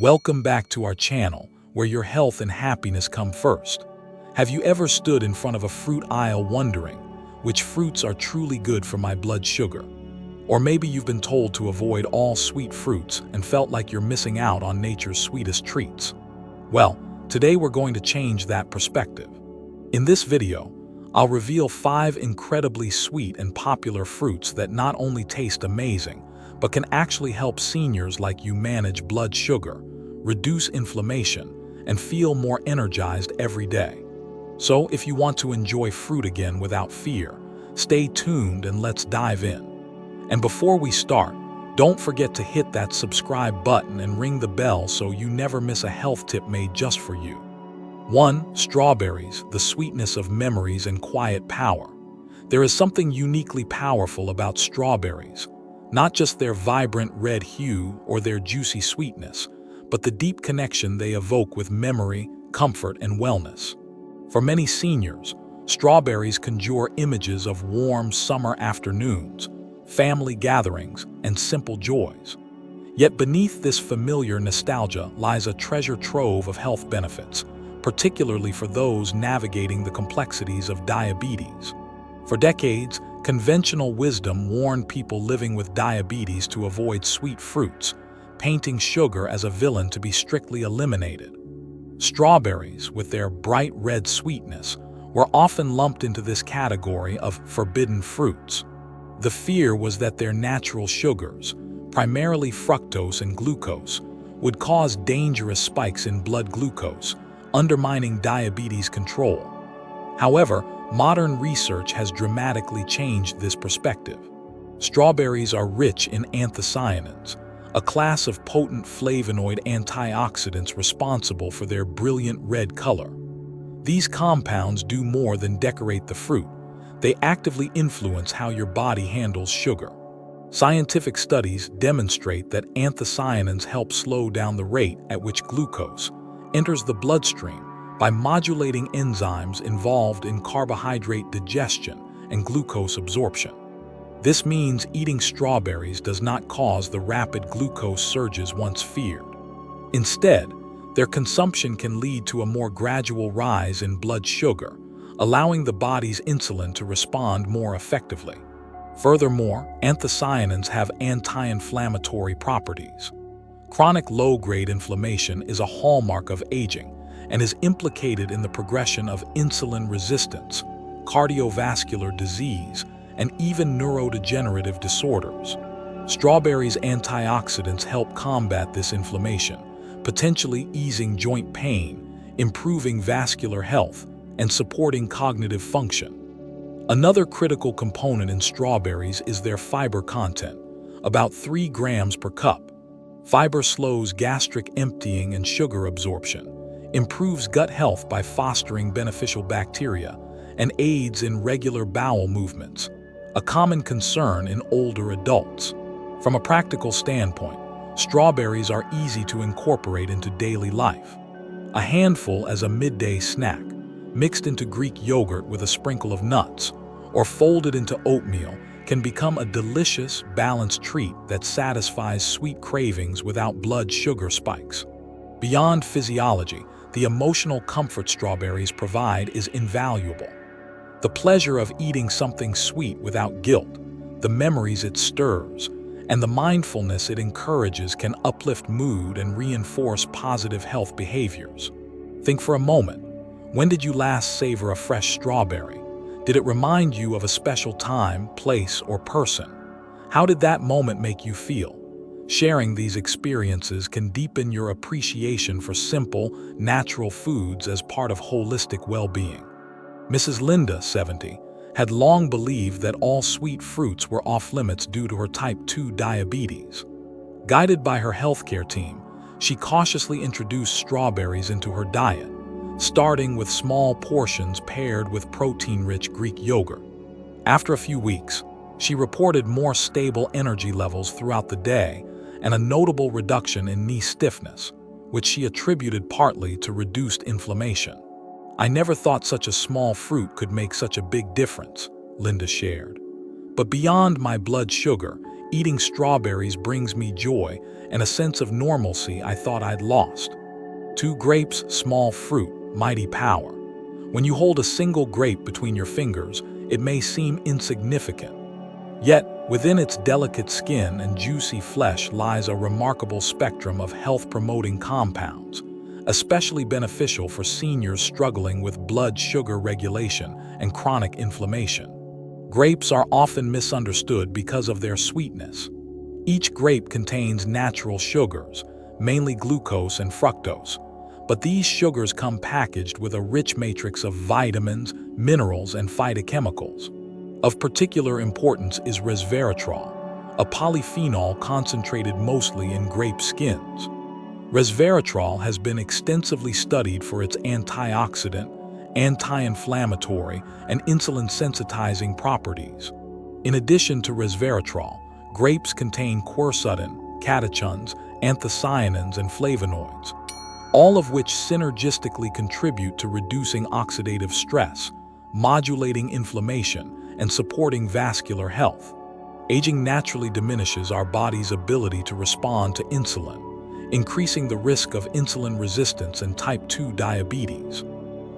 Welcome back to our channel, where your health and happiness come first. Have you ever stood in front of a fruit aisle wondering, which fruits are truly good for my blood sugar? Or maybe you've been told to avoid all sweet fruits and felt like you're missing out on nature's sweetest treats. Well, today we're going to change that perspective. In this video, I'll reveal 5 incredibly sweet and popular fruits that not only taste amazing, but can actually help seniors like you manage blood sugar, reduce inflammation, and feel more energized every day. So if you want to enjoy fruit again without fear, stay tuned and let's dive in. And before we start, don't forget to hit that subscribe button and ring the bell so you never miss a health tip made just for you. 1. Strawberries, the sweetness of memories and quiet power. There is something uniquely powerful about strawberries, not just their vibrant red hue or their juicy sweetness, but the deep connection they evoke with memory, comfort, and wellness. For many seniors, strawberries conjure images of warm summer afternoons, family gatherings, and simple joys. Yet beneath this familiar nostalgia lies a treasure trove of health benefits, particularly for those navigating the complexities of diabetes. For decades, conventional wisdom warned people living with diabetes to avoid sweet fruits, painting sugar as a villain to be strictly eliminated. Strawberries, with their bright red sweetness, were often lumped into this category of forbidden fruits. The fear was that their natural sugars, primarily fructose and glucose, would cause dangerous spikes in blood glucose, undermining diabetes control. However, modern research has dramatically changed this perspective. Strawberries are rich in anthocyanins, a class of potent flavonoid antioxidants responsible for their brilliant red color. These compounds do more than decorate the fruit. They actively influence how your body handles sugar. Scientific studies demonstrate that anthocyanins help slow down the rate at which glucose enters the bloodstream by modulating enzymes involved in carbohydrate digestion and glucose absorption. This means eating strawberries does not cause the rapid glucose surges once feared. Instead, their consumption can lead to a more gradual rise in blood sugar, allowing the body's insulin to respond more effectively. Furthermore, anthocyanins have anti-inflammatory properties. Chronic low-grade inflammation is a hallmark of aging and is implicated in the progression of insulin resistance, cardiovascular disease, and even neurodegenerative disorders. Strawberries' antioxidants help combat this inflammation, potentially easing joint pain, improving vascular health, and supporting cognitive function. Another critical component in strawberries is their fiber content, about 3 grams per cup. Fiber slows gastric emptying and sugar absorption, improves gut health by fostering beneficial bacteria, and aids in regular bowel movements, a common concern in older adults. From a practical standpoint, strawberries are easy to incorporate into daily life. A handful as a midday snack, mixed into Greek yogurt with a sprinkle of nuts, or folded into oatmeal, can become a delicious, balanced treat that satisfies sweet cravings without blood sugar spikes. Beyond physiology, the emotional comfort strawberries provide is invaluable. The pleasure of eating something sweet without guilt, the memories it stirs, and the mindfulness it encourages can uplift mood and reinforce positive health behaviors. Think for a moment. When did you last savor a fresh strawberry? Did it remind you of a special time, place, or person? How did that moment make you feel? Sharing these experiences can deepen your appreciation for simple, natural foods as part of holistic well-being. Mrs. Linda, 70, had long believed that all sweet fruits were off-limits due to her type 2 diabetes. Guided by her healthcare team, she cautiously introduced strawberries into her diet, starting with small portions paired with protein-rich Greek yogurt. After a few weeks, she reported more stable energy levels throughout the day and a notable reduction in knee stiffness, which she attributed partly to reduced inflammation. "I never thought such a small fruit could make such a big difference," Linda shared. "But beyond my blood sugar, eating strawberries brings me joy and a sense of normalcy I thought I'd lost. 2 grapes, small fruit, mighty power. When you hold a single grape between your fingers, it may seem insignificant. Yet, within its delicate skin and juicy flesh lies a remarkable spectrum of health-promoting compounds, especially beneficial for seniors struggling with blood sugar regulation and chronic inflammation. Grapes are often misunderstood because of their sweetness. Each grape contains natural sugars, mainly glucose and fructose, but these sugars come packaged with a rich matrix of vitamins, minerals, and phytochemicals. Of particular importance is resveratrol, a polyphenol concentrated mostly in grape skins. Resveratrol has been extensively studied for its antioxidant, anti-inflammatory, and insulin-sensitizing properties. In addition to resveratrol, grapes contain quercetin, catechins, anthocyanins, and flavonoids, all of which synergistically contribute to reducing oxidative stress, modulating inflammation, and supporting vascular health. Aging naturally diminishes our body's ability to respond to insulin, increasing the risk of insulin resistance and type 2 diabetes.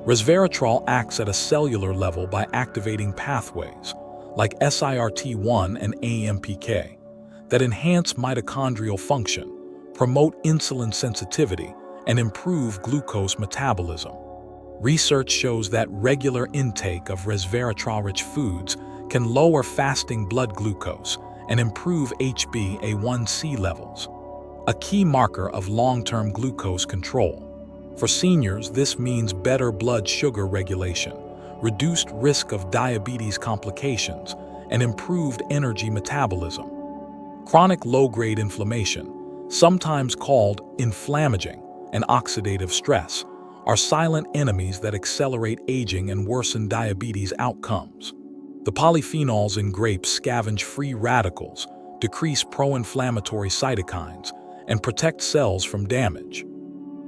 Resveratrol acts at a cellular level by activating pathways, like SIRT1 and AMPK, that enhance mitochondrial function, promote insulin sensitivity, and improve glucose metabolism. Research shows that regular intake of resveratrol-rich foods can lower fasting blood glucose and improve HbA1c levels, a key marker of long-term glucose control. For seniors, this means better blood sugar regulation, reduced risk of diabetes complications, and improved energy metabolism. Chronic low-grade inflammation, sometimes called inflammaging and oxidative stress, are silent enemies that accelerate aging and worsen diabetes outcomes. The polyphenols in grapes scavenge free radicals, decrease pro-inflammatory cytokines, and protect cells from damage.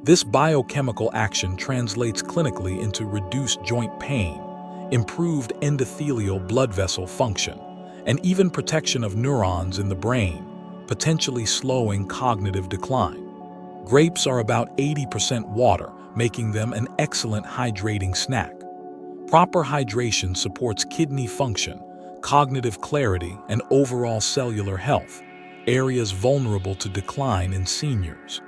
This biochemical action translates clinically into reduced joint pain, improved endothelial blood vessel function, and even protection of neurons in the brain, potentially slowing cognitive decline. Grapes are about 80% water, making them an excellent hydrating snack. Proper hydration supports kidney function, cognitive clarity, and overall cellular health, areas vulnerable to decline in seniors.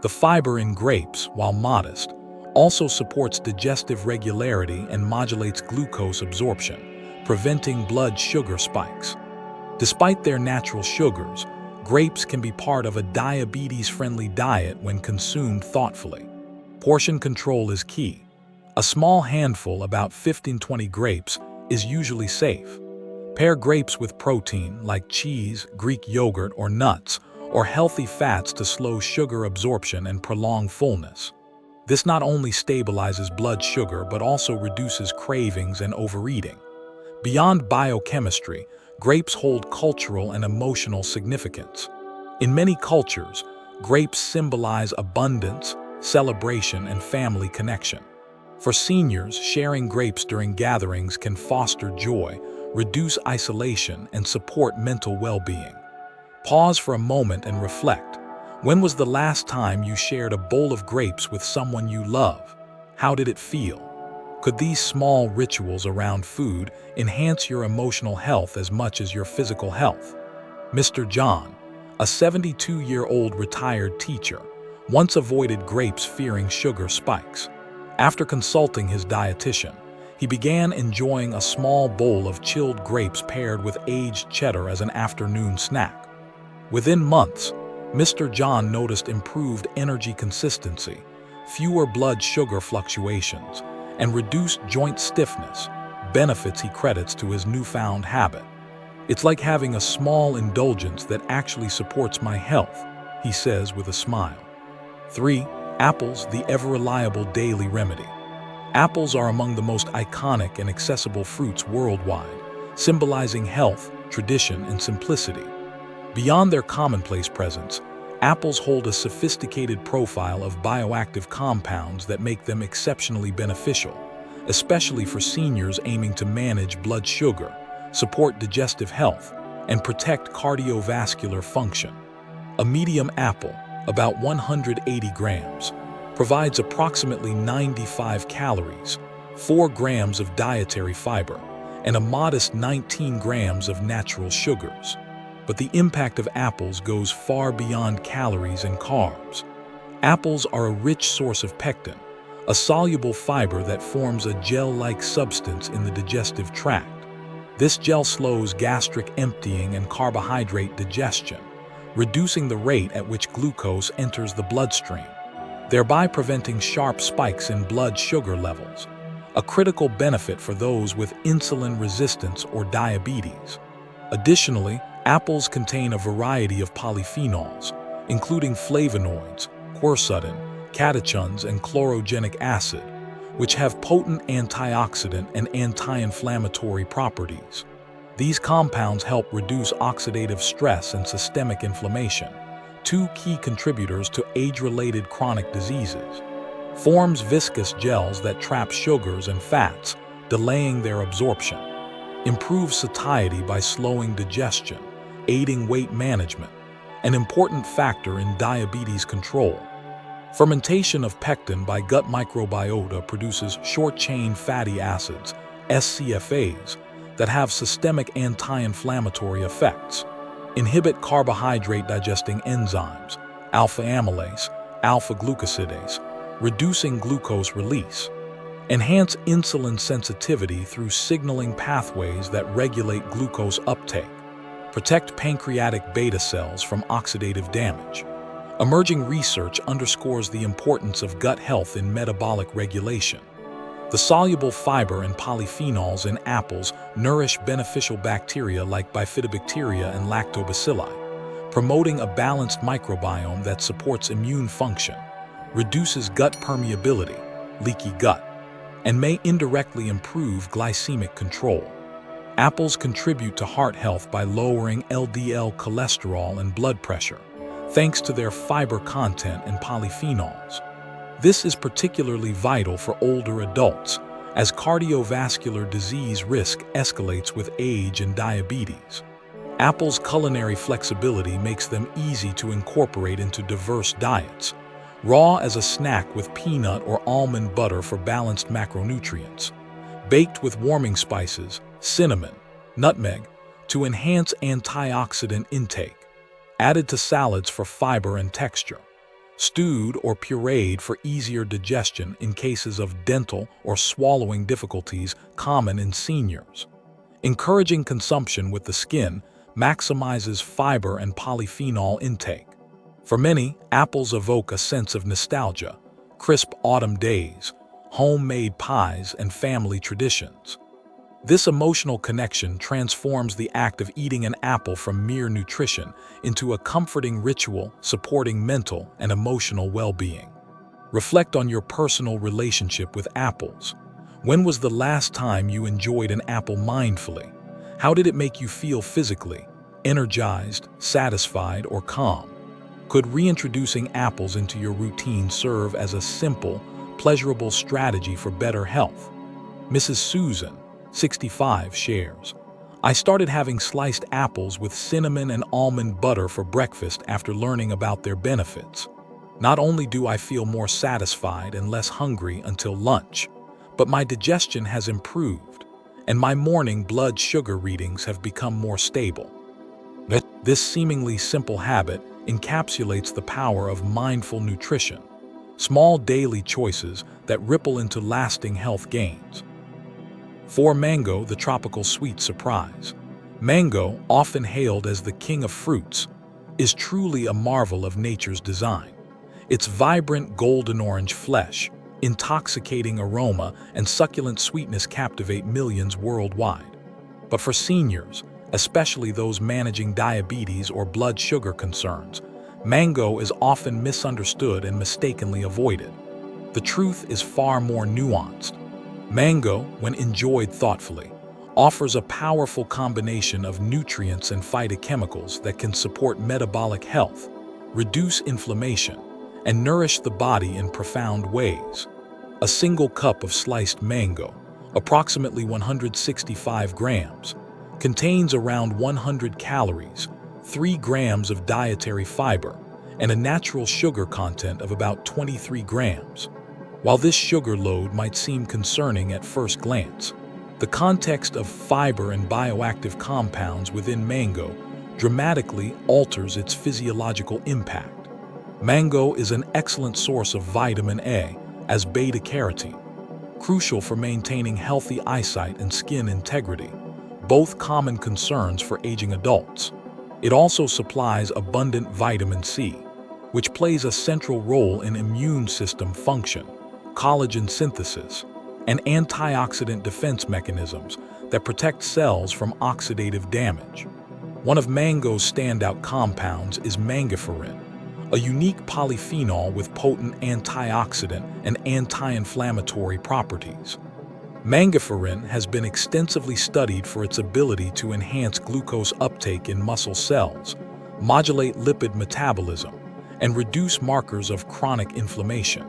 The fiber in grapes, while modest, also supports digestive regularity and modulates glucose absorption, preventing blood sugar spikes. Despite their natural sugars, grapes can be part of a diabetes-friendly diet when consumed thoughtfully. Portion control is key. A small handful, about 15-20 grapes, is usually safe. Pair grapes with protein like cheese, Greek yogurt, or nuts, or healthy fats to slow sugar absorption and prolong fullness. This not only stabilizes blood sugar but also reduces cravings and overeating. Beyond biochemistry, grapes hold cultural and emotional significance. In many cultures, grapes symbolize abundance, celebration, and family connection. For seniors, sharing grapes during gatherings can foster joy, reduce isolation, and support mental well-being. Pause for a moment and reflect. When was the last time you shared a bowl of grapes with someone you love? How did it feel? Could these small rituals around food enhance your emotional health as much as your physical health? Mr. John, a 72-year-old retired teacher, once avoided grapes fearing sugar spikes. After consulting his dietitian, he began enjoying a small bowl of chilled grapes paired with aged cheddar as an afternoon snack. Within months, Mr. John noticed improved energy consistency, fewer blood sugar fluctuations, and reduced joint stiffness, benefits he credits to his newfound habit. "It's like having a small indulgence that actually supports my health," he says with a smile. 3. Apples, the ever-reliable daily remedy. Apples are among the most iconic and accessible fruits worldwide, symbolizing health, tradition, and simplicity. Beyond their commonplace presence, apples hold a sophisticated profile of bioactive compounds that make them exceptionally beneficial, especially for seniors aiming to manage blood sugar, support digestive health, and protect cardiovascular function. A medium apple, about 180 grams, provides approximately 95 calories, 4 grams of dietary fiber, and a modest 19 grams of natural sugars. But the impact of apples goes far beyond calories and carbs. Apples are a rich source of pectin, a soluble fiber that forms a gel-like substance in the digestive tract. This gel slows gastric emptying and carbohydrate digestion, reducing the rate at which glucose enters the bloodstream, thereby preventing sharp spikes in blood sugar levels, a critical benefit for those with insulin resistance or diabetes. Additionally, apples contain a variety of polyphenols, including flavonoids, quercetin, catechins, and chlorogenic acid, which have potent antioxidant and anti-inflammatory properties. These compounds help reduce oxidative stress and systemic inflammation, two key contributors to age-related chronic diseases. Forms viscous gels that trap sugars and fats, delaying their absorption. Improves satiety by slowing digestion, aiding weight management, an important factor in diabetes control. Fermentation of pectin by gut microbiota produces short-chain fatty acids, SCFAs, that have systemic anti-inflammatory effects. Inhibit carbohydrate-digesting enzymes, alpha-amylase, alpha-glucosidase, reducing glucose release. Enhance insulin sensitivity through signaling pathways that regulate glucose uptake. Protect pancreatic beta cells from oxidative damage. Emerging research underscores the importance of gut health in metabolic regulation. The soluble fiber and polyphenols in apples nourish beneficial bacteria like bifidobacteria and lactobacilli, promoting a balanced microbiome that supports immune function, reduces gut permeability, leaky gut, and may indirectly improve glycemic control. Apples contribute to heart health by lowering LDL cholesterol and blood pressure, thanks to their fiber content and polyphenols. This is particularly vital for older adults, as cardiovascular disease risk escalates with age and diabetes. Apples' culinary flexibility makes them easy to incorporate into diverse diets, raw as a snack with peanut or almond butter for balanced macronutrients, baked with warming spices, cinnamon, nutmeg, to enhance antioxidant intake, added to salads for fiber and texture, stewed or pureed for easier digestion in cases of dental or swallowing difficulties common in seniors. Encouraging consumption with the skin maximizes fiber and polyphenol intake. For many, apples evoke a sense of nostalgia, crisp autumn days, homemade pies, and family traditions. This emotional connection transforms the act of eating an apple from mere nutrition into a comforting ritual supporting mental and emotional well-being. Reflect on your personal relationship with apples. When was the last time you enjoyed an apple mindfully? How did it make you feel physically, energized, satisfied, or calm? Could reintroducing apples into your routine serve as a simple, pleasurable strategy for better health? Mrs. Susan, 65, shares, "I started having sliced apples with cinnamon and almond butter for breakfast after learning about their benefits. Not only do I feel more satisfied and less hungry until lunch, but my digestion has improved, and my morning blood sugar readings have become more stable." This seemingly simple habit encapsulates the power of mindful nutrition, small daily choices that ripple into lasting health gains. 4. Mango, the tropical sweet surprise. Mango, often hailed as the king of fruits, is truly a marvel of nature's design. Its vibrant golden-orange flesh, intoxicating aroma, and succulent sweetness captivate millions worldwide. But for seniors, especially those managing diabetes or blood sugar concerns, mango is often misunderstood and mistakenly avoided. The truth is far more nuanced. Mango, when enjoyed thoughtfully, offers a powerful combination of nutrients and phytochemicals that can support metabolic health, reduce inflammation, and nourish the body in profound ways. A single cup of sliced mango, approximately 165 grams, contains around 100 calories, 3 grams of dietary fiber, and a natural sugar content of about 23 grams. While this sugar load might seem concerning at first glance, the context of fiber and bioactive compounds within mango dramatically alters its physiological impact. Mango is an excellent source of vitamin A, as beta-carotene, crucial for maintaining healthy eyesight and skin integrity, both common concerns for aging adults. It also supplies abundant vitamin C, which plays a central role in immune system function, collagen synthesis, and antioxidant defense mechanisms that protect cells from oxidative damage. One of mango's standout compounds is mangaferin, a unique polyphenol with potent antioxidant and anti-inflammatory properties. Mangaferin has been extensively studied for its ability to enhance glucose uptake in muscle cells, modulate lipid metabolism, and reduce markers of chronic inflammation.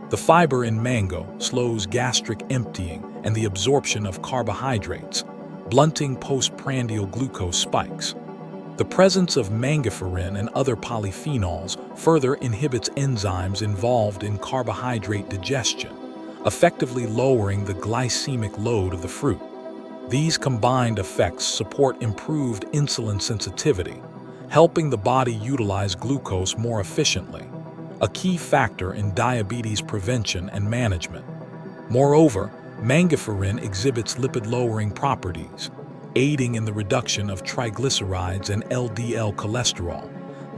The fiber in mango slows gastric emptying and the absorption of carbohydrates, blunting postprandial glucose spikes. The presence of mangaferin and other polyphenols further inhibits enzymes involved in carbohydrate digestion, effectively lowering the glycemic load of the fruit. These combined effects support improved insulin sensitivity, helping the body utilize glucose more efficiently, a key factor in diabetes prevention and management. Moreover, mangaferin exhibits lipid-lowering properties, aiding in the reduction of triglycerides and LDL cholesterol,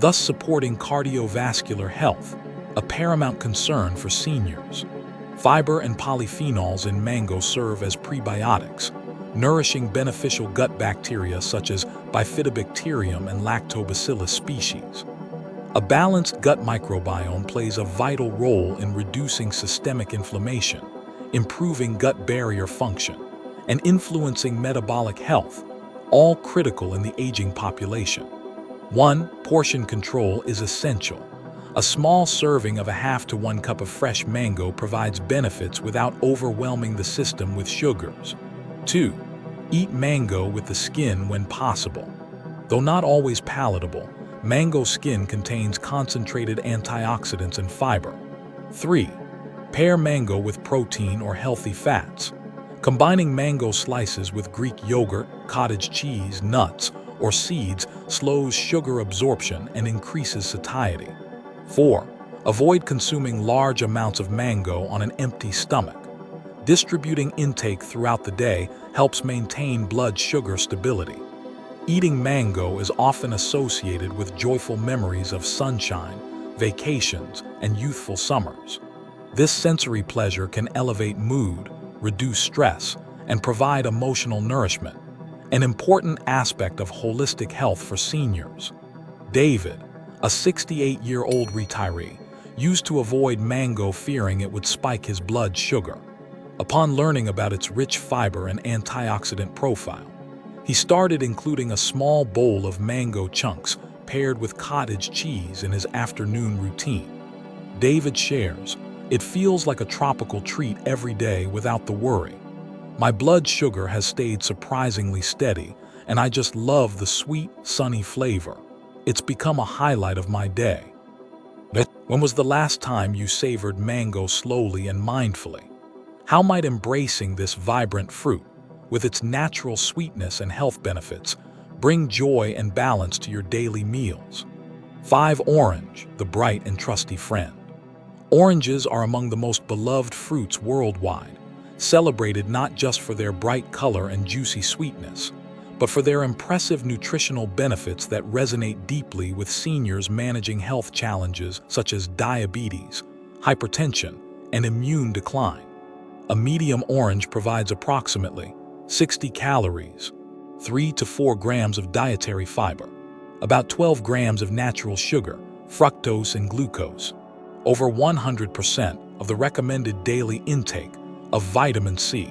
thus supporting cardiovascular health, a paramount concern for seniors. Fiber and polyphenols in mango serve as prebiotics, nourishing beneficial gut bacteria such as Bifidobacterium and Lactobacillus species. A balanced gut microbiome plays a vital role in reducing systemic inflammation, improving gut barrier function, and influencing metabolic health, all critical in the aging population. 1. Portion control is essential. A small serving of 1/2 to 1 cup of fresh mango provides benefits without overwhelming the system with sugars. 2. Eat mango with the skin when possible. Though not always palatable, mango skin contains concentrated antioxidants and fiber. 3. Pair mango with protein or healthy fats. Combining mango slices with Greek yogurt, cottage cheese, nuts, or seeds slows sugar absorption and increases satiety. 4. Avoid consuming large amounts of mango on an empty stomach. Distributing intake throughout the day helps maintain blood sugar stability. Eating mango is often associated with joyful memories of sunshine, vacations, and youthful summers. This sensory pleasure can elevate mood, reduce stress, and provide emotional nourishment, an important aspect of holistic health for seniors. David, a 68-year-old retiree, used to avoid mango fearing it would spike his blood sugar. Upon learning about its rich fiber and antioxidant profile, he started including a small bowl of mango chunks paired with cottage cheese in his afternoon routine. David shares, "It feels like a tropical treat every day without the worry. My blood sugar has stayed surprisingly steady, and I just love the sweet, sunny flavor. It's become a highlight of my day." When was the last time you savored mango slowly and mindfully? How might embracing this vibrant fruit, with its natural sweetness and health benefits, bring joy and balance to your daily meals? 5. Orange, the bright and trusty friend. Oranges are among the most beloved fruits worldwide, celebrated not just for their bright color and juicy sweetness, but for their impressive nutritional benefits that resonate deeply with seniors managing health challenges such as diabetes, hypertension, and immune decline. A medium orange provides approximately 60 calories, 3 to 4 grams of dietary fiber, about 12 grams of natural sugar, fructose and glucose, over 100% of the recommended daily intake of vitamin C,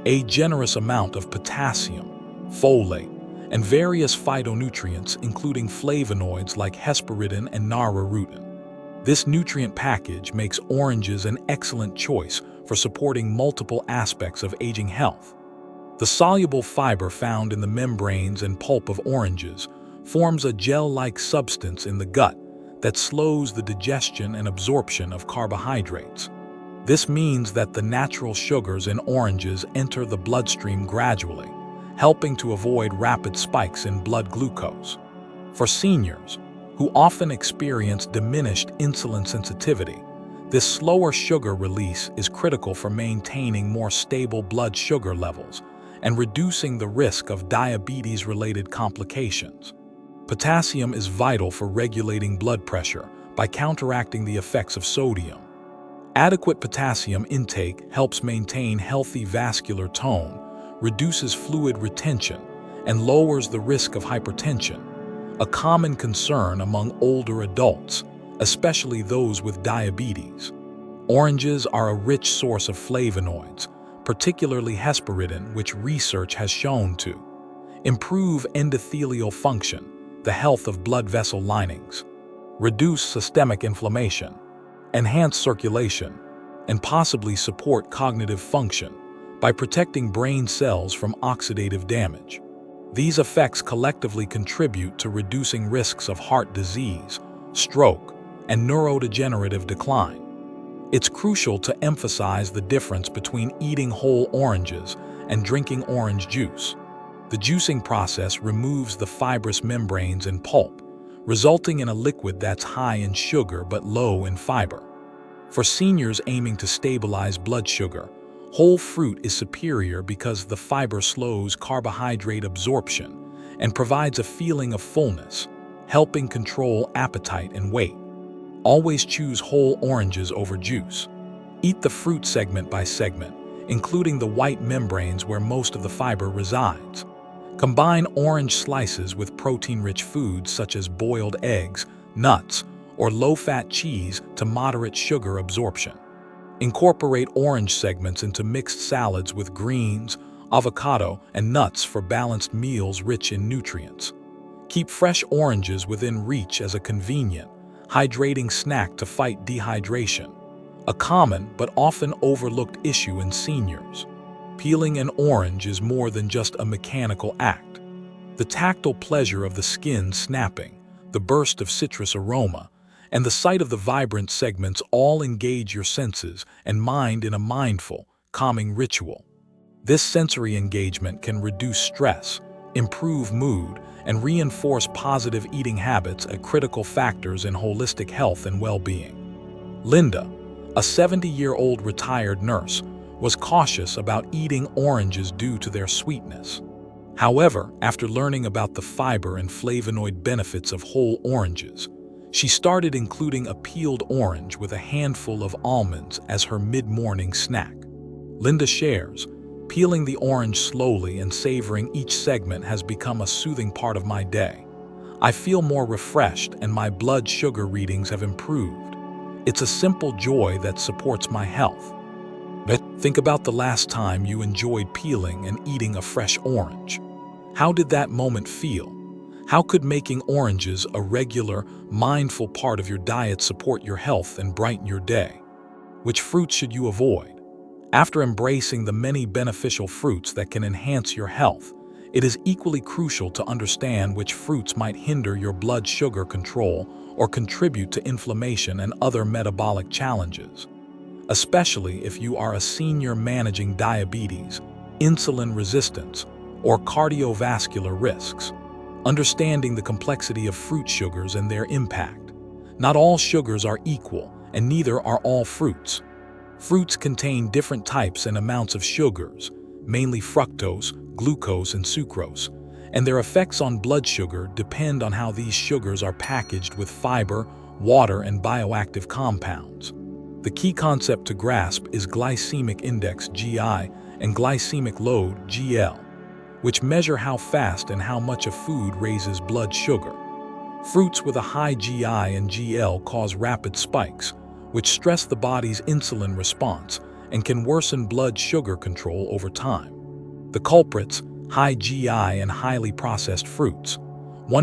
a generous amount of potassium, folate, and various phytonutrients including flavonoids like hesperidin and narrowrutin. This nutrient package makes oranges an excellent choice for supporting multiple aspects of aging health. The soluble fiber found in the membranes and pulp of oranges forms a gel-like substance in the gut that slows the digestion and absorption of carbohydrates. This means that the natural sugars in oranges enter the bloodstream gradually, helping to avoid rapid spikes in blood glucose. For seniors, who often experience diminished insulin sensitivity, this slower sugar release is critical for maintaining more stable blood sugar levels and reducing the risk of diabetes-related complications. Potassium is vital for regulating blood pressure by counteracting the effects of sodium. Adequate potassium intake helps maintain healthy vascular tone, reduces fluid retention, and lowers the risk of hypertension, a common concern among older adults, especially those with diabetes. Oranges are a rich source of flavonoids, particularly hesperidin, which research has shown to improve endothelial function, the health of blood vessel linings, reduce systemic inflammation, enhance circulation, and possibly support cognitive function by protecting brain cells from oxidative damage. These effects collectively contribute to reducing risks of heart disease, stroke, and neurodegenerative decline. It's crucial to emphasize the difference between eating whole oranges and drinking orange juice. The juicing process removes the fibrous membranes and pulp, resulting in a liquid that's high in sugar but low in fiber. For seniors aiming to stabilize blood sugar, whole fruit is superior because the fiber slows carbohydrate absorption and provides a feeling of fullness, helping control appetite and weight. Always choose whole oranges over juice. Eat the fruit segment by segment, including the white membranes where most of the fiber resides. Combine orange slices with protein-rich foods such as boiled eggs, nuts, or low-fat cheese to moderate sugar absorption. Incorporate orange segments into mixed salads with greens, avocado, and nuts for balanced meals rich in nutrients. Keep fresh oranges within reach as a convenient, hydrating snack to fight dehydration, a common but often overlooked issue in seniors. Peeling an orange is more than just a mechanical act. The tactile pleasure of the skin snapping, the burst of citrus aroma, and the sight of the vibrant segments all engage your senses and mind in a mindful, calming ritual. This sensory engagement can reduce stress, improve mood, and reinforce positive eating habits as critical factors in holistic health and well-being. Linda, a 70-year-old retired nurse, was cautious about eating oranges due to their sweetness. However, after learning about the fiber and flavonoid benefits of whole oranges, she started including a peeled orange with a handful of almonds as her mid-morning snack. Linda shares, "Peeling the orange slowly and savoring each segment has become a soothing part of my day. I feel more refreshed and my blood sugar readings have improved. It's a simple joy that supports my health." Think about the last time you enjoyed peeling and eating a fresh orange. How did that moment feel? How could making oranges a regular, mindful part of your diet support your health and brighten your day? Which fruits should you avoid? After embracing the many beneficial fruits that can enhance your health, it is equally crucial to understand which fruits might hinder your blood sugar control or contribute to inflammation and other metabolic challenges. Especially if you are a senior managing diabetes, insulin resistance, or cardiovascular risks. Understanding the complexity of fruit sugars and their impact. Not all sugars are equal, and neither are all fruits. Fruits contain different types and amounts of sugars, mainly fructose, glucose, and sucrose, and their effects on blood sugar depend on how these sugars are packaged with fiber, water, and bioactive compounds. The key concept to grasp is glycemic index (GI) and glycemic load (GL), which measure how fast and how much a food raises blood sugar. Fruits with a high GI and GL cause rapid spikes, which stress the body's insulin response and can worsen blood sugar control over time. The culprits: high GI and highly processed fruits.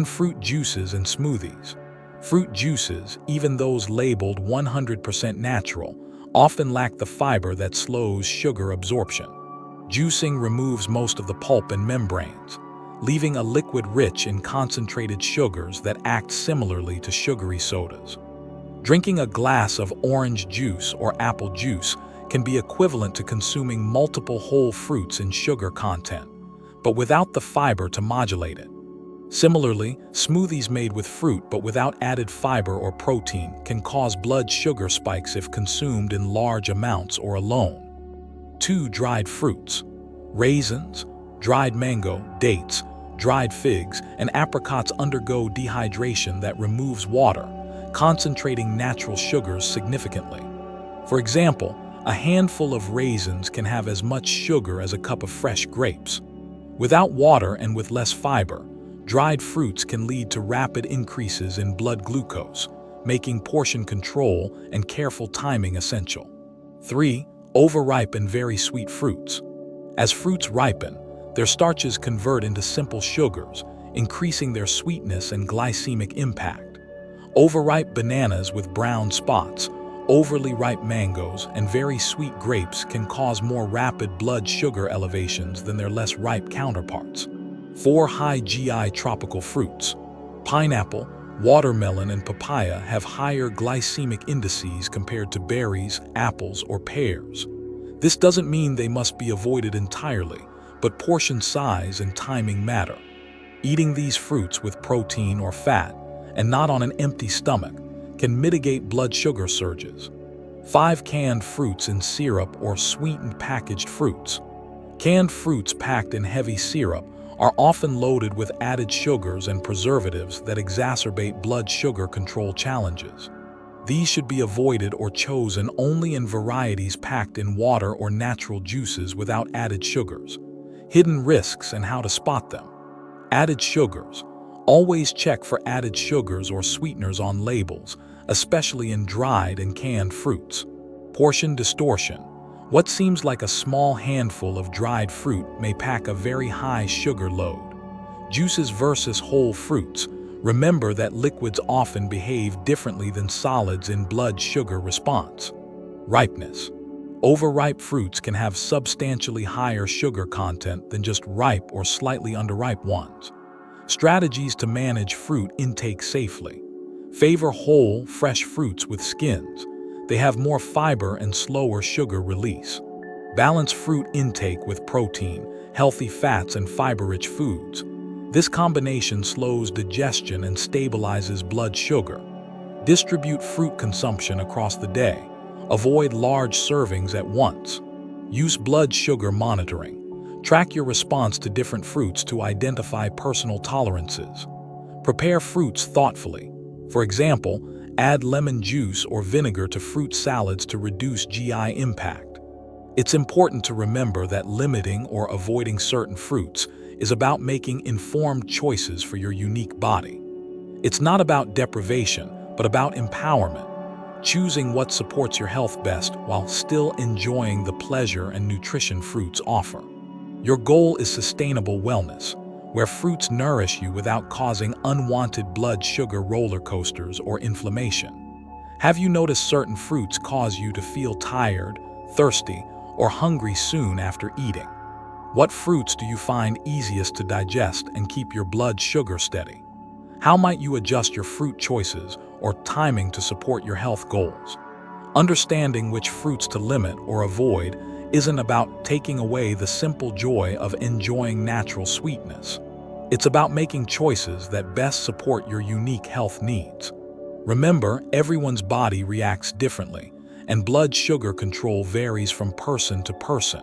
Fruit juices and smoothies. Fruit juices, even those labeled 100% natural, often lack the fiber that slows sugar absorption. Juicing removes most of the pulp and membranes, leaving a liquid rich in concentrated sugars that act similarly to sugary sodas. Drinking a glass of orange juice or apple juice can be equivalent to consuming multiple whole fruits in sugar content, but without the fiber to modulate it. Similarly, smoothies made with fruit but without added fiber or protein can cause blood sugar spikes if consumed in large amounts or alone. 2. Dried fruits. Raisins, dried mango, dates, dried figs, and apricots undergo dehydration that removes water, concentrating natural sugars significantly. For example, a handful of raisins can have as much sugar as a cup of fresh grapes. Without water and with less fiber, dried fruits can lead to rapid increases in blood glucose, making portion control and careful timing essential. 3. Overripe and very sweet fruits. As fruits ripen, their starches convert into simple sugars, increasing their sweetness and glycemic impact. Overripe bananas with brown spots, overly ripe mangoes, and very sweet grapes can cause more rapid blood sugar elevations than their less ripe counterparts. 4. High GI tropical fruits. Pineapple, watermelon, and papaya have higher glycemic indices compared to berries, apples, or pears. This doesn't mean they must be avoided entirely, but portion size and timing matter. Eating these fruits with protein or fat, and not on an empty stomach, can mitigate blood sugar surges. 5. Canned fruits in syrup or sweetened packaged fruits. Canned fruits packed in heavy syrup are often loaded with added sugars and preservatives that exacerbate blood sugar control challenges. These should be avoided or chosen only in varieties packed in water or natural juices without added sugars. Hidden risks and how to spot them. Added sugars. Always check for added sugars or sweeteners on labels, especially in dried and canned fruits. Portion distortion. What seems like a small handful of dried fruit may pack a very high sugar load. Juices versus whole fruits. Remember that liquids often behave differently than solids in blood sugar response. Ripeness. Overripe fruits can have substantially higher sugar content than just ripe or slightly underripe ones. Strategies to manage fruit intake safely. Favor whole, fresh fruits with skins. They have more fiber and slower sugar release. Balance fruit intake with protein, healthy fats, and fiber-rich foods. This combination slows digestion and stabilizes blood sugar. Distribute fruit consumption across the day. Avoid large servings at once. Use blood sugar monitoring. Track your response to different fruits to identify personal tolerances. Prepare fruits thoughtfully. For example, add lemon juice or vinegar to fruit salads to reduce GI impact. It's important to remember that limiting or avoiding certain fruits is about making informed choices for your unique body. It's not about deprivation, but about empowerment, choosing what supports your health best while still enjoying the pleasure and nutrition fruits offer. Your goal is sustainable wellness, where fruits nourish you without causing unwanted blood sugar roller coasters or inflammation. Have you noticed certain fruits cause you to feel tired, thirsty, or hungry soon after eating? What fruits do you find easiest to digest and keep your blood sugar steady? How might you adjust your fruit choices or timing to support your health goals? Understanding which fruits to limit or avoid isn't about taking away the simple joy of enjoying natural sweetness. It's about making choices that best support your unique health needs. Remember, everyone's body reacts differently, and blood sugar control varies from person to person.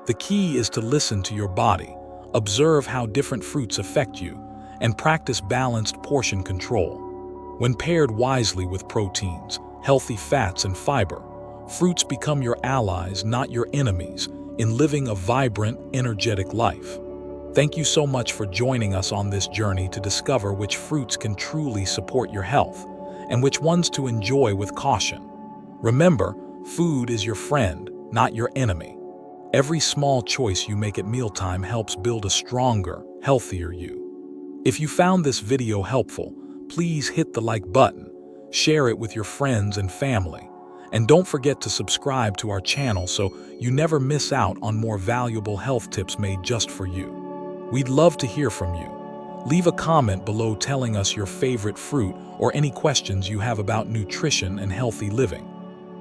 The key is to listen to your body, observe how different fruits affect you, and practice balanced portion control. When paired wisely with proteins, healthy fats, and fiber, fruits become your allies, not your enemies, in living a vibrant, energetic life. Thank you so much for joining us on this journey to discover which fruits can truly support your health and which ones to enjoy with caution. Remember, food is your friend, not your enemy. Every small choice you make at mealtime helps build a stronger, healthier you. If you found this video helpful, please hit the like button, share it with your friends and family, And don't forget to subscribe to our channel so you never miss out on more valuable health tips made just for you. We'd love to hear from you. Leave a comment below telling us your favorite fruit or any questions you have about nutrition and healthy living.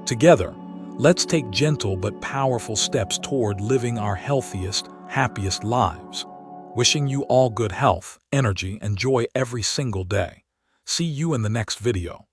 Together, let's take gentle but powerful steps toward living our healthiest, happiest lives. Wishing you all good health, energy, and joy every single day. See you in the next video.